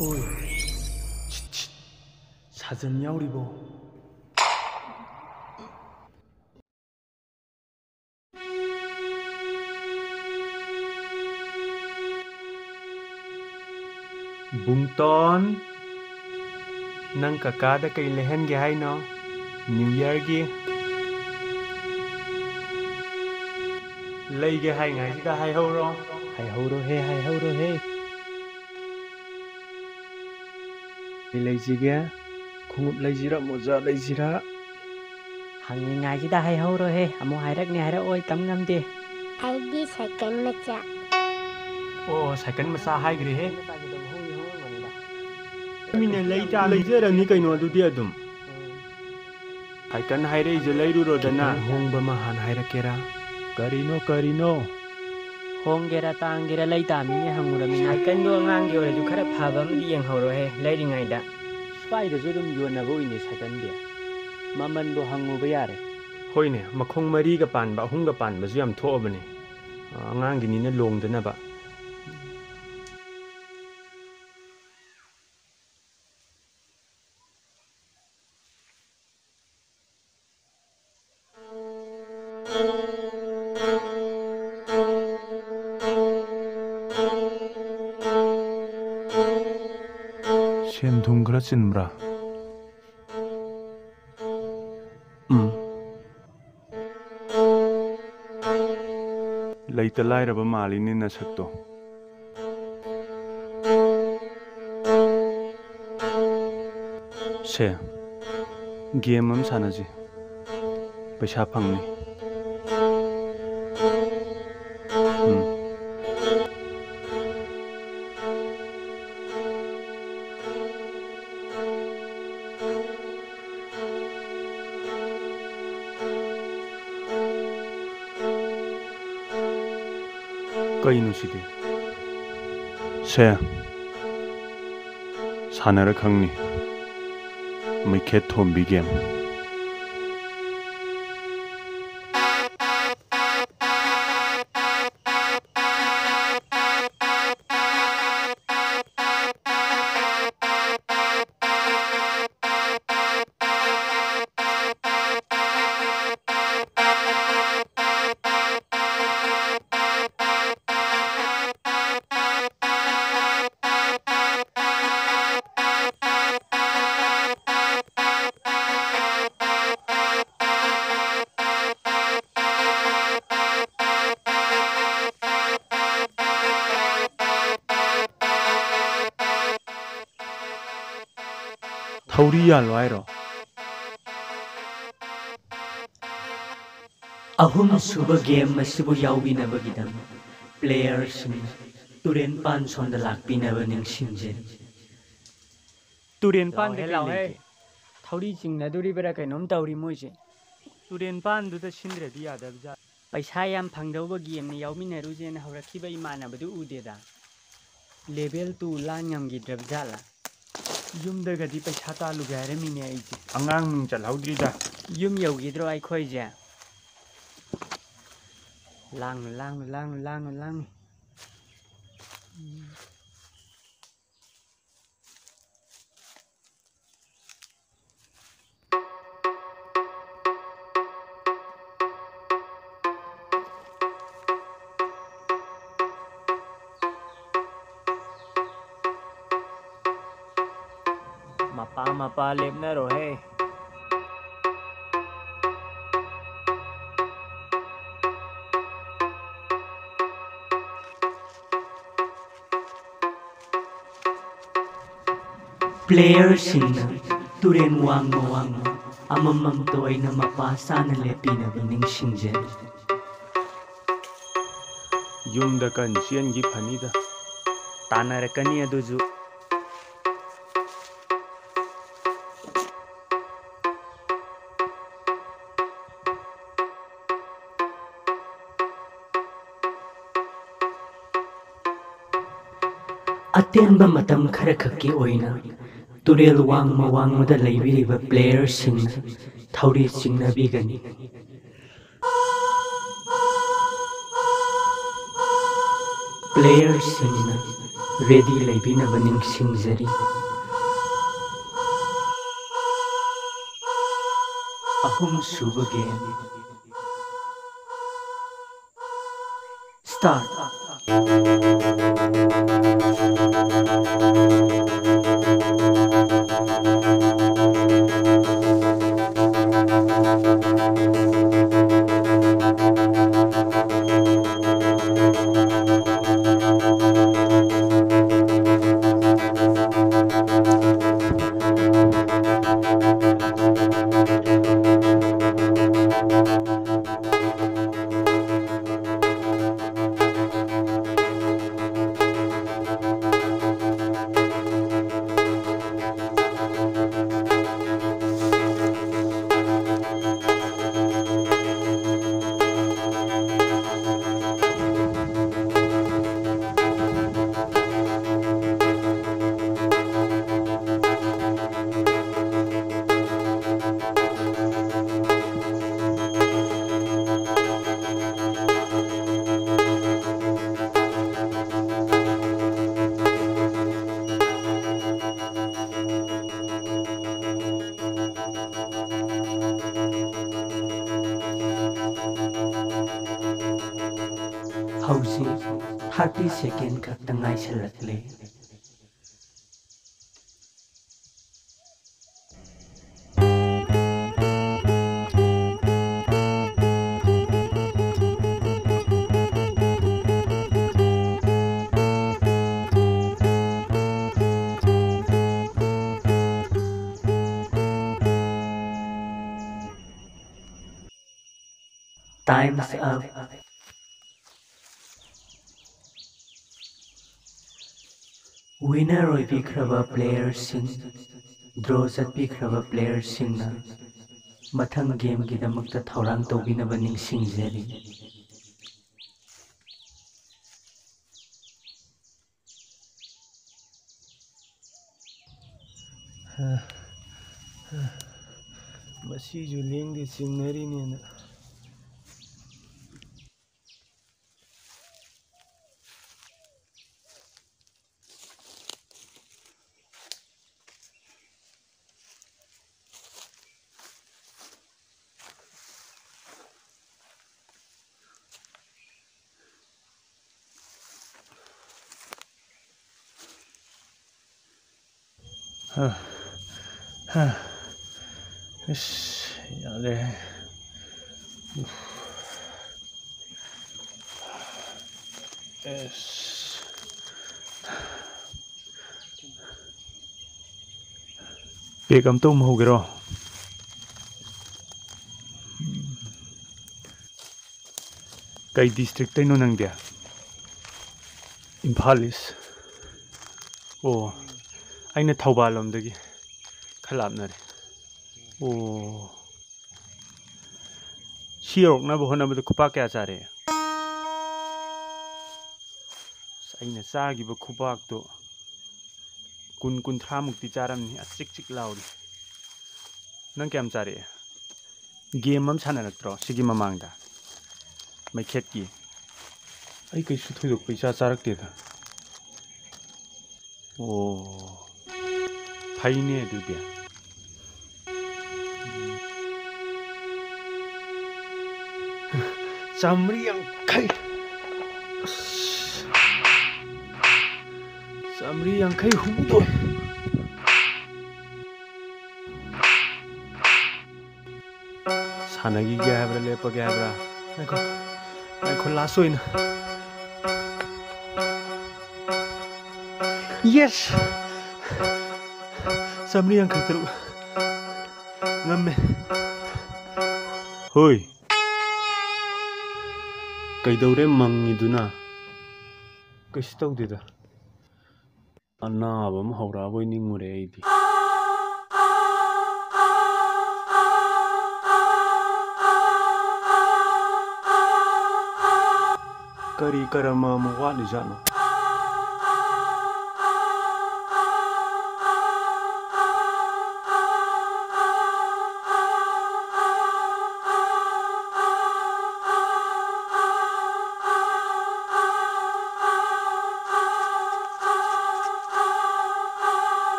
oi 사전 야우리보 붕돈 ꯅꯪ ꯀꯀꯥꯗ ꯀꯩ ꯂꯩꯍꯟꯒꯦ ꯍꯥꯏꯅꯣ ꯅ꯭ꯌꯨ ꯏꯌꯔꯒꯤ ꯂꯩꯒꯦ ꯍꯥꯏꯉꯥꯏꯁꯤꯗ ꯍꯥꯏꯍꯧꯔꯣꯍꯦ ꯀꯩ ꯂꯩꯁꯤꯒꯦ ꯈꯣꯡꯎꯞ ꯂꯩꯁꯤꯔꯥ ꯃꯣꯖꯥ ꯂꯩꯁꯤꯔꯥ ꯍꯪꯉꯤꯉꯥꯏꯁꯤꯗ ꯍꯥꯏꯍꯧꯔꯣꯍꯦ ꯑꯃꯨꯛ ꯍꯥꯏꯔꯛꯅꯤ ꯍꯥꯏꯔꯛꯑꯣꯏ ꯇꯝ ꯉꯝꯗꯦ ꯑꯩꯗꯤ ꯁꯥꯏꯀꯜ ꯃꯆꯥ ꯑꯣ ꯁꯥꯏꯀꯜ ꯃꯆꯥ ꯍꯥꯏꯈ꯭ꯔꯦꯍꯦ ꯃꯤꯅ ꯂꯩꯖꯔꯅꯤ ꯀꯩꯅꯣ ꯑꯗꯨꯗꯤ ꯑꯗꯨꯝ ꯁꯥꯏꯀꯜ ꯍꯥꯏꯔꯛꯏꯁꯦ ꯂꯩꯔꯨꯔꯣꯗꯅ ꯍꯣꯡꯕ ꯑꯃ ꯍꯥꯟꯅ ꯍꯥꯏꯔꯛꯀꯦꯔꯥ ꯀꯔꯤꯅꯣ ꯍꯣꯡꯒꯦꯔꯥ ꯇꯥꯡꯒꯦꯔꯥ ꯂꯩ ꯇꯥꯃꯤꯅꯦ ꯍꯪꯉꯨꯔꯃꯤꯅ ꯁꯥꯏꯀꯜꯗꯣ ꯑꯉꯥꯡꯒꯤ ꯑꯣꯏꯔꯁꯨ ꯈꯔ ꯐꯕ ꯑꯃꯗꯤ ꯌꯦꯡꯍꯧꯔꯣꯍꯦ ꯂꯩꯔꯤꯉꯩꯗ ꯁ꯭ꯋꯥꯏꯗꯁꯨ ꯑꯗꯨꯝ ꯌꯣꯟꯅꯕ ꯑꯣꯏꯅꯦ ꯁꯥꯏꯀꯜꯗꯤ ꯃꯃꯟꯕꯨ ꯍꯪꯉꯨꯕ ꯌꯥꯔꯦ ꯍꯣꯏꯅꯦ ꯃꯈꯣꯡ 4ꯒ ꯄꯥꯟꯕ 8ꯒ ꯄꯥꯟꯕꯁꯨ ꯌꯥꯝ ꯊꯣꯛꯑꯕꯅꯦ ꯑꯉꯥꯡꯒꯤꯅꯤꯅ ꯂꯣꯡꯗꯅꯕ ꯁꯦꯟ ꯊꯨꯝ ꯈꯔ ꯆꯤꯟꯕ꯭ꯔꯥ ꯂꯩꯇ ꯂꯥꯏꯔꯕ ꯃꯥꯜꯂꯤꯅꯦ ꯅꯁꯛꯇꯣ ꯁꯦ ꯒꯦꯝ ꯑꯃ ꯁꯥꯟꯅꯁꯤ ꯄꯩꯁꯥ ꯐꯪꯅꯤ ꯀꯩꯅꯣ ꯁꯤꯗꯤ ꯁꯦ ꯁꯥꯟꯅꯔ ꯈꯪꯅꯤ ꯃꯩꯈꯦꯠ ꯊꯣꯝꯕꯤ ꯒꯦꯝ ꯊꯧꯔꯤ ꯌꯥꯜꯂꯣ ꯍꯥꯏꯔꯣ ꯑꯍꯨꯝꯁꯨꯕ ꯒꯦꯝ ꯑꯁꯤꯕꯨ ꯌꯥꯎꯕꯤꯅꯕꯒꯤꯗꯃꯛ ꯄ꯭ꯂꯦꯌꯔꯁꯤꯡꯅ ꯇꯨꯔꯦꯟ ꯄꯥꯟꯁꯣꯟꯗ ꯂꯥꯛꯄꯤꯅꯕ ꯅꯤꯡꯁꯤꯡꯖꯔꯤ ꯇꯨꯔꯦꯟ ꯄꯥꯟꯗ ꯀꯩ ꯂꯩꯒꯦ ꯊꯧꯔꯤ ꯆꯤꯡꯅꯗꯣꯔꯤꯕꯔꯥ ꯀꯩꯅꯣꯝ ꯇꯧꯔꯤ ꯃꯣꯏꯁꯦ ꯇꯨꯔꯦꯟ ꯄꯥꯟꯗꯨꯗ ꯁꯤꯟꯗ꯭ꯔꯗꯤ ꯌꯥꯗꯕꯖꯥꯠ ꯄꯩꯁꯥ ꯌꯥꯝ ꯐꯪꯗꯧꯕ ꯒꯦꯝꯅ ꯌꯥꯎꯃꯤꯟꯅꯔꯨꯁꯦꯅ ꯍꯧꯔꯛꯈꯤꯕ ꯏꯃꯥꯟꯅꯕꯗꯨ ꯎꯗꯦꯗ ꯂꯦꯚꯦꯜ 2 ꯂꯥꯟ ꯉꯝꯈꯤꯗ꯭ꯔꯕ ꯖꯥꯠꯂꯥ ꯌꯨꯝꯗꯒꯗꯤ ꯄꯩꯁꯥ ꯇꯥꯜꯂꯨꯒꯦ ꯍꯥꯏꯔꯝꯃꯤꯅꯦ ꯑꯩꯁꯦ ꯑꯉꯥꯡ ꯃꯤꯡ ꯆꯜꯍꯧꯗ꯭ꯔꯤꯗ ꯌꯨꯝ ꯌꯧꯈꯤꯗ꯭ꯔꯣ ꯑꯩꯈꯣꯏꯁꯦ ꯂꯥꯡꯅꯨ ꯃꯄꯥ ꯂꯦꯞꯅꯔꯣꯍꯦ ꯄ꯭ꯂꯦꯌꯔꯁꯤꯡꯅ ꯇꯨꯔꯦꯟ ꯋꯥꯡꯃ ꯑꯃꯃꯝꯇ ꯑꯣꯏꯅ ꯃꯄꯥ ꯆꯥꯅ ꯂꯦꯞꯄꯤꯅꯕ ꯅꯤꯡꯁꯤꯡꯖꯔꯤ ꯌꯨꯝꯗ ꯀꯟ ꯆꯦꯟꯒꯤ ꯐꯅꯤꯗ ꯇꯥꯟꯅꯔꯛꯀꯅꯤ ꯑꯗꯨꯁꯨ ꯑꯇꯦꯟꯕ ꯃꯇꯝ ꯈꯔꯈꯛꯀꯤ ꯑꯣꯏꯅ ꯇꯨꯔꯦꯜ ꯋꯥꯡꯃꯗ ꯂꯩꯕꯤꯔꯤꯕ ꯄ꯭ꯂꯦꯌꯔꯁꯤꯡꯅ ꯊꯧꯔꯤ ꯆꯤꯡꯅꯕꯤꯒꯅꯤ ꯄ꯭ꯂꯦꯌꯔꯁꯤꯡꯅ ready ꯂꯩꯕꯤꯅꯕ ꯅꯤꯡꯁꯤꯡꯖꯔꯤ ꯑꯍꯨꯝꯁꯨꯕ game Start. Housi 30 second khakta ngaisalakle Time's up. Winner oibikraba playersing draw chatpikraba playersingna mathang game gidamakta thaurang tawbinaba ningsingjari ꯃꯁꯤꯁꯨ ꯂꯦꯡꯗꯦ ꯆꯤꯡꯅꯔꯤꯅꯦꯅ यारे Pek am tum hogero Kai district tay no nang dia Imphal is Oh aina Thaubalom dagi khalapnare Oh Shiok na bohona bada kupa kya chare aina chagiba khubak to kun kunthra mukti charamni achik chik lauri nang kyam chare game am sanaraktro sigi mamangda maikhet ki ai kaisu thoidok paisa charakte da Oh Faine du dia Samri yang kai Samri yang kai humudo Sanagi gabra lepa gabra Naiko lasoin Yes Samri yang kai teruk Ngamme Hoi Kaidore mangiduna Kaisu tawdeda Anaba ma hawraboi ningure aidi Kari karama mo wali jano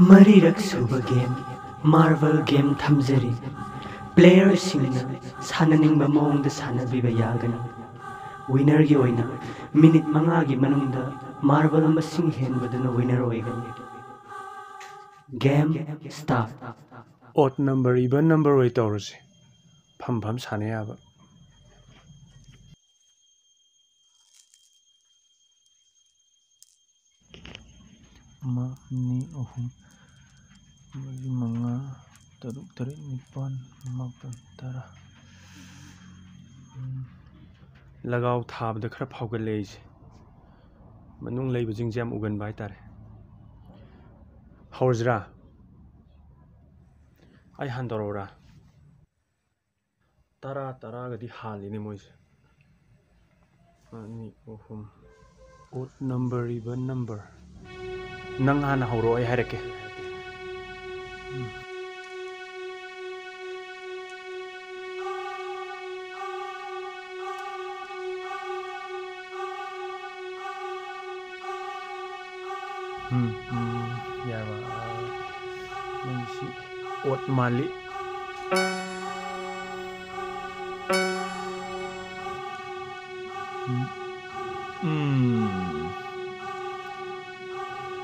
ꯃꯔꯤꯔꯛ ꯁꯨꯕ game marble game ꯊꯝꯖꯔꯤ ꯄ꯭ꯂꯦꯌꯔꯁꯤꯡꯅ ꯁꯥꯟꯅꯅꯤꯡꯕ ꯃꯑꯣꯡꯗ ꯁꯥꯟꯅꯕꯤꯕ ꯌꯥꯒꯅꯤ ꯋꯤꯅꯔꯒꯤ ꯑꯣꯏꯅ minute 5ꯒꯤ ꯃꯅꯨꯡꯗ marble ꯃꯁꯤꯡ ꯍꯦꯟꯕꯗꯨꯅ winner ꯑꯣꯏꯒꯅꯤ ꯒꯦꯝ ꯁ꯭ꯇꯥꯔꯠ ꯑꯣꯠ ꯅꯝꯕꯔ ꯏꯚꯟ ꯅꯝꯕꯔ ꯑꯣꯏ ꯇꯧꯔꯁꯤ ꯐꯝ ꯁꯥꯟꯅ ꯌꯥꯕ ꯑꯃ ꯑꯅꯤ ꯑꯍꯨꯝ ꯃꯔꯤ ꯃꯉꯥ ꯇꯔꯨꯛ ꯇꯔꯦꯠ ꯅꯤꯄꯥꯜ ꯃꯥꯄꯜ ꯇꯔꯥ ꯂꯒꯥꯎ ꯊꯥꯕꯗ ꯈꯔ ꯐꯥꯎꯒꯠꯂꯦ ꯑꯩꯁꯦ ꯃꯅꯨꯡ ꯂꯩꯕꯁꯤꯡꯁꯦ ꯌꯥꯝ ꯎꯒꯟꯕ ꯍꯥꯏꯇꯥꯔꯦ ꯍꯧꯔꯁꯤꯔꯥ ꯑꯩ ꯍꯟꯗꯧꯔꯛꯎꯔꯥ 10 ꯍꯥꯜꯂꯤꯅꯦ ꯃꯣꯏꯁꯦ ꯑꯅꯤ ꯑꯍꯨꯝ ꯑꯣꯠ ꯅꯝꯕꯔ ꯏꯚꯟ ꯅꯝꯕꯔ ꯅꯪ ꯍꯥꯟꯅ ꯍꯧꯔꯛꯑꯣ ꯑꯩ ꯍꯥꯏꯔꯛꯀꯦ ꯌꯥꯔꯕ ꯃꯣꯏꯁꯤ ꯑꯣꯠ ꯃꯥꯜꯂꯤ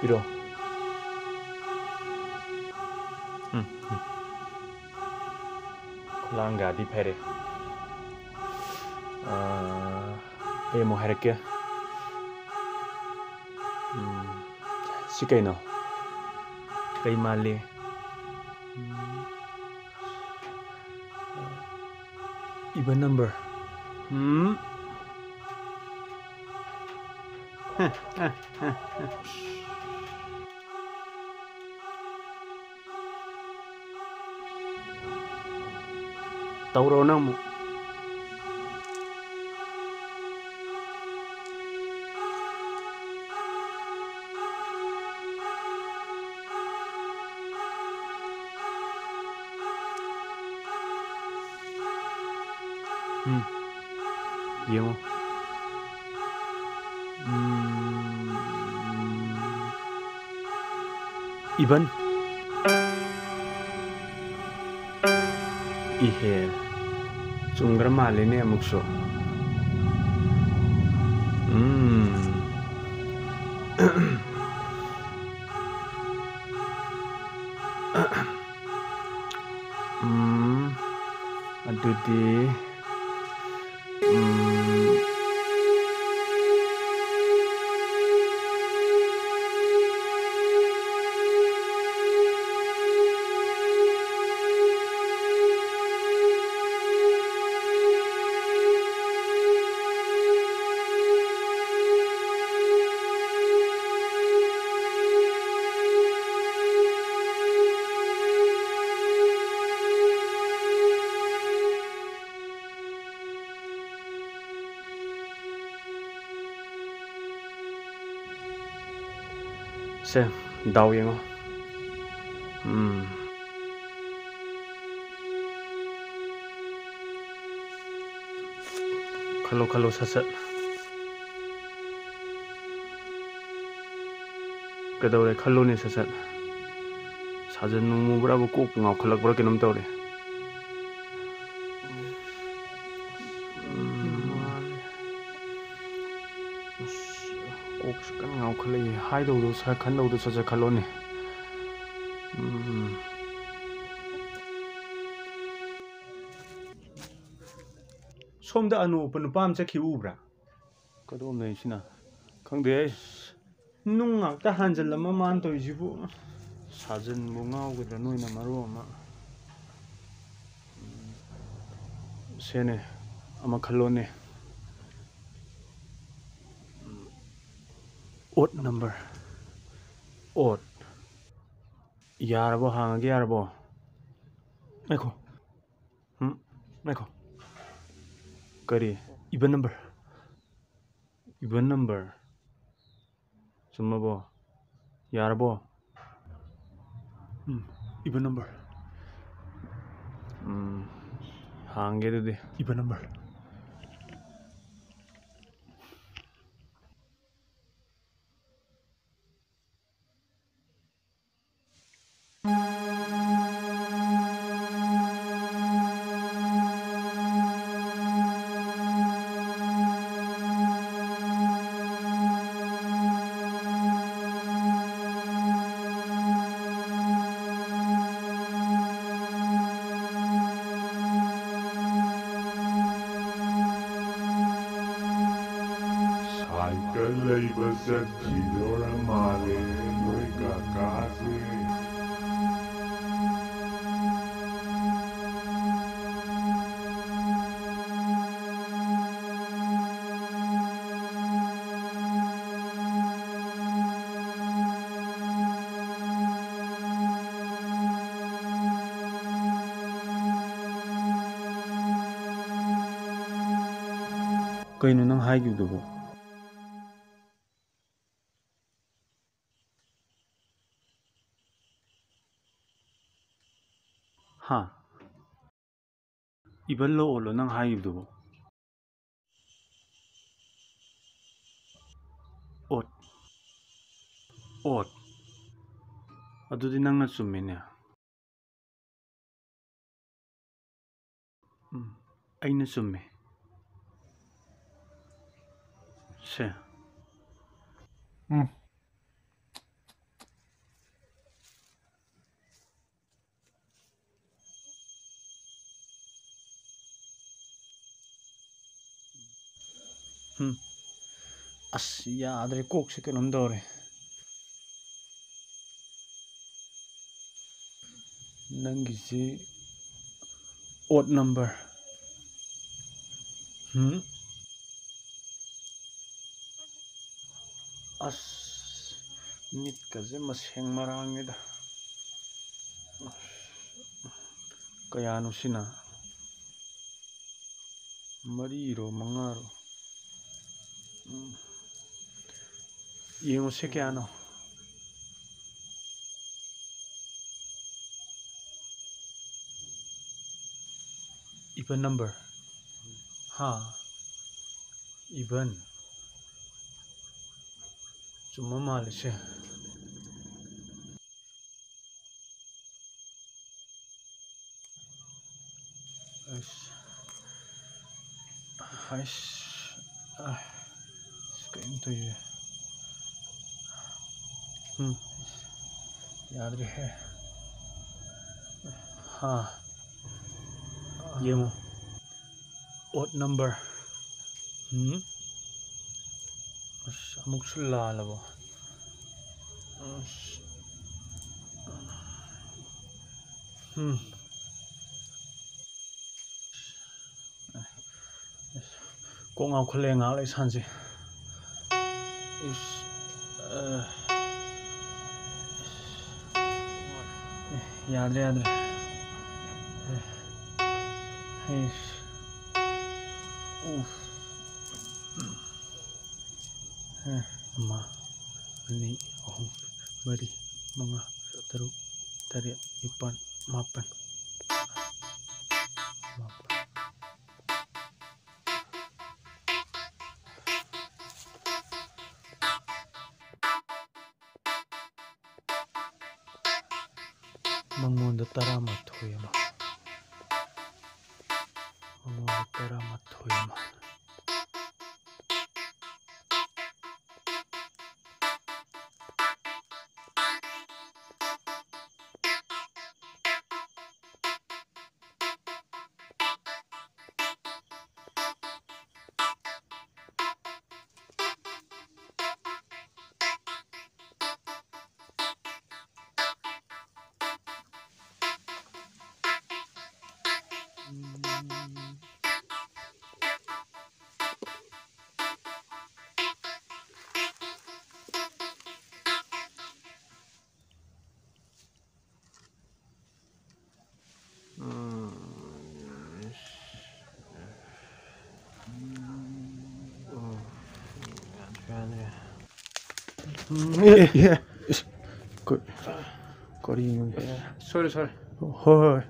ꯄꯤꯔꯣ ꯈꯨꯂꯥꯡꯒꯥꯗꯤ ꯐꯔꯦ ꯑꯩ ꯑꯃꯨꯛ ꯍꯥꯏꯔꯛꯀꯦ ꯁꯤ ꯀꯩꯅꯣ ꯀꯩ ꯃꯥꯜꯂꯤ 이번 number tauro na mo yemo 이번 ihe chungra malene amukso adudi se daw yengo khalo sasat kadawre khalo ne sasat sajan numu bra bu kok ngau khalak bra kenom tawre kok kan ngau khalai hai do sa khan do sa khalo ne somda anu panu pam chakhi ubra kadom nei sina khangde nung ngak ta hanjal lama man toy jibu sajan bu ngau gudra noina maro ma sene ama khalone odd number odd yarabo hangage yarabo meko meko kari even number sumabo yarabo even number hange dudi even number Kalaiba Satkidora Male, Noika Kazi. Kayno nang haigibdubo? Ha? Ibalo olo nang haigibdubo? Ot. Ot. Adudi nangna chumine. Aina chumme. Se. As yadre kokse kanom dore. Nangisi odd number. As mit kaze maseng marangida. Kayano sina. Mariro mangaro. Yengo se kayano. Even number. Ha. Even. Cuma malise. Kayın toyu. Yadre hai. Ha. Yengo. Odd number. Amuk sulalabo. Kung ngau khole ngau lai sanji. Yadre yadre. Ama ani ahum mari manga taruk taret nipan mapan. Mangonda taramathoi ama. Mangonda taramathoi ama. Yeah. Sorry. Hoi.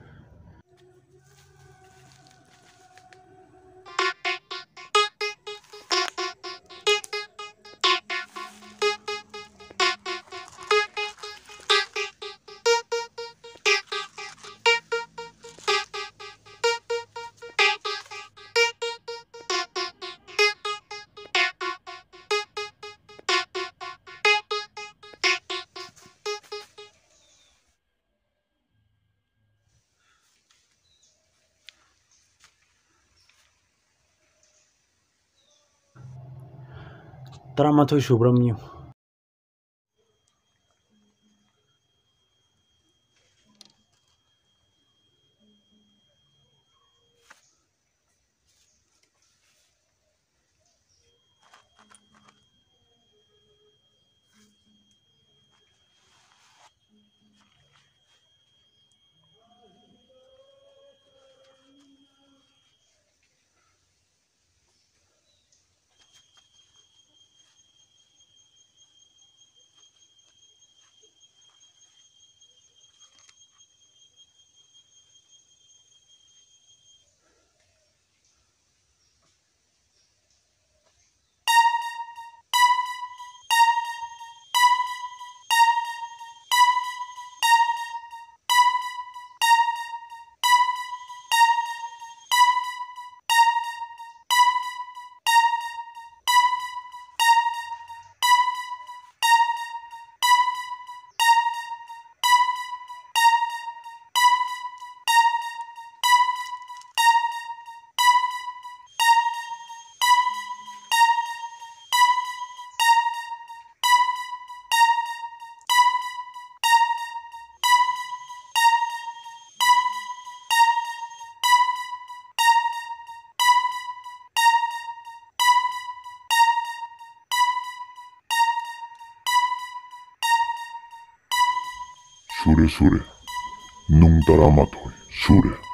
13 ꯁꯨꯕ꯭ꯔꯝ ꯌꯨ Sure, nung 13 sure.